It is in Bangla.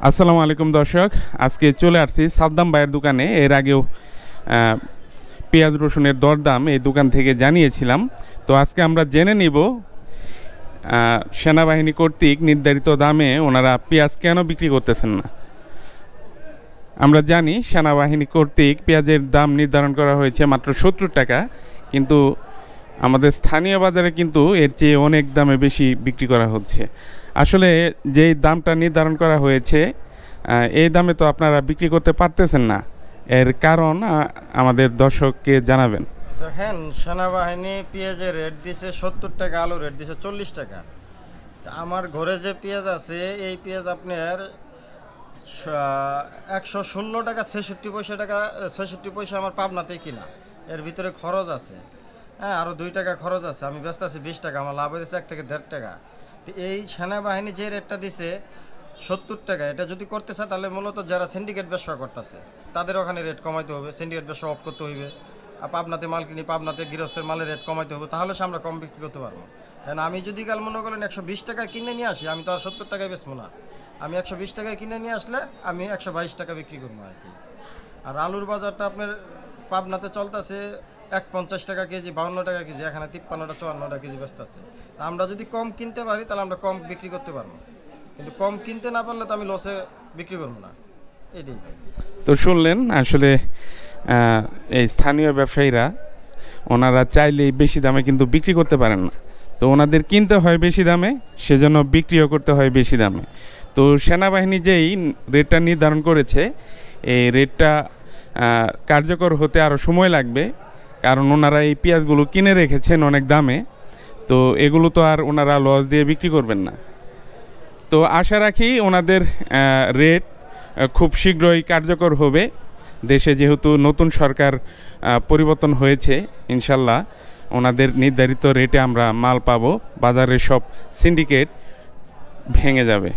আসসালামু আলাইকুম দর্শক, আজকে চলে আসছি সাদ্দাম ভাইয়ের দোকানে। এর আগেও পেঁয়াজ রসুনের দরদাম এই দোকান থেকে জানিয়েছিলাম। তো আজকে আমরা জেনে নিব সেনাবাহিনী কর্তৃক নির্ধারিত দামে ওনারা পেঁয়াজ কেন বিক্রি করতেছেন না। আমরা জানি সেনাবাহিনী কর্তৃক পেঁয়াজের দাম নির্ধারণ করা হয়েছে মাত্র ৭০ টাকা, কিন্তু আমাদের স্থানীয় বাজারে কিন্তু এর চেয়ে অনেক দামে বেশি বিক্রি করা হচ্ছে। আসলে যেই দামটা নির্ধারণ করা হয়েছে এই দামে তো আপনারা বিক্রি করতে পারতেছেন না, এর কারণ আমাদের দর্শককে জানাবেন। দেখেন, সেনাবাহিনী পেঁয়াজের রেট দিছে ৭০ টাকা, আলু রেট দিছে ৪০ টাকা। আমার ঘরে যে পেঁয়াজ আছে এই পেঁয়াজ আপনার ১১৬ টাকা ৬৬ পয়সা আমার পাবনাতে কিনা। এর ভিতরে খরচ আছে, হ্যাঁ, আরও ২ টাকা খরচ আছে। আমি ব্যস্ত আছি ২০ টাকা, আমার লাভ হয়েছে ১ থেকে ১.৫ টাকা। তো এই সেনাবাহিনী যে রেটটা দিছে ৭০ টাকা, এটা যদি করতে চায় তাহলে মূলত যারা সিন্ডিকেট ব্যবসা করতেছে তাদের ওখানে রেট কমাইতে হবে, সিন্ডিকেট ব্যবসা অফ করতে হইবে। আর পাবনাতে মাল কিনি, পাবনাতে গৃহস্থের মালের রেট কমাইতে হবে, তাহলে সে আমরা কম বিক্রি করতে পারবো। কারণ আমি যদি কাল মনে করেন ১২০ টাকা কিনে নিয়ে আসি, আমি তো আর ৭০ টাকায় বেচবো না। আমি ১২০ টাকায় কিনে নিয়ে আসলে আমি ১২২ টাকা বিক্রি করবো আর কি। আর আলুর বাজারটা আপনার পাবনাতে চলতেছে ১৫০ টাকা কেজি, ৫২ টাকা কেজি, এখানে ৫৩টা ৫৪টা কেজি ব্যস্ত আছে। আমরা যদি কম কিনতে পারি তাহলে আমরা কম বিক্রি করতে পারবো, কিন্তু কম কিনতে না পারলে তো আমি লসে বিক্রি করবো না। এটাই তো শুনলেন, আসলে এই স্থানীয় ব্যবসায়ীরা ওনারা চাইলেই বেশি দামে কিন্তু বিক্রি করতে পারেন না। তো ওনাদের কিনতে হয় বেশি দামে, সেজন্য বিক্রিও করতে হয় বেশি দামে। তো সেনাবাহিনী যেই রেটটা নির্ধারণ করেছে এই রেটটা কার্যকর হতে আরও সময় লাগবে, কারণ ওনারা এই পেঁয়াজগুলো কিনে রেখেছেন অনেক দামে। তো এগুলো তো আর ওনারা লস দিয়ে বিক্রি করবেন না। তো আশা রাখি ওনাদের রেট খুব শীঘ্রই কার্যকর হবে। দেশে যেহেতু নতুন সরকার পরিবর্তন হয়েছে, ইনশাল্লাহ ওনাদের নির্ধারিত রেটে আমরা মাল পাবো, বাজারের সব সিন্ডিকেট ভেঙে যাবে।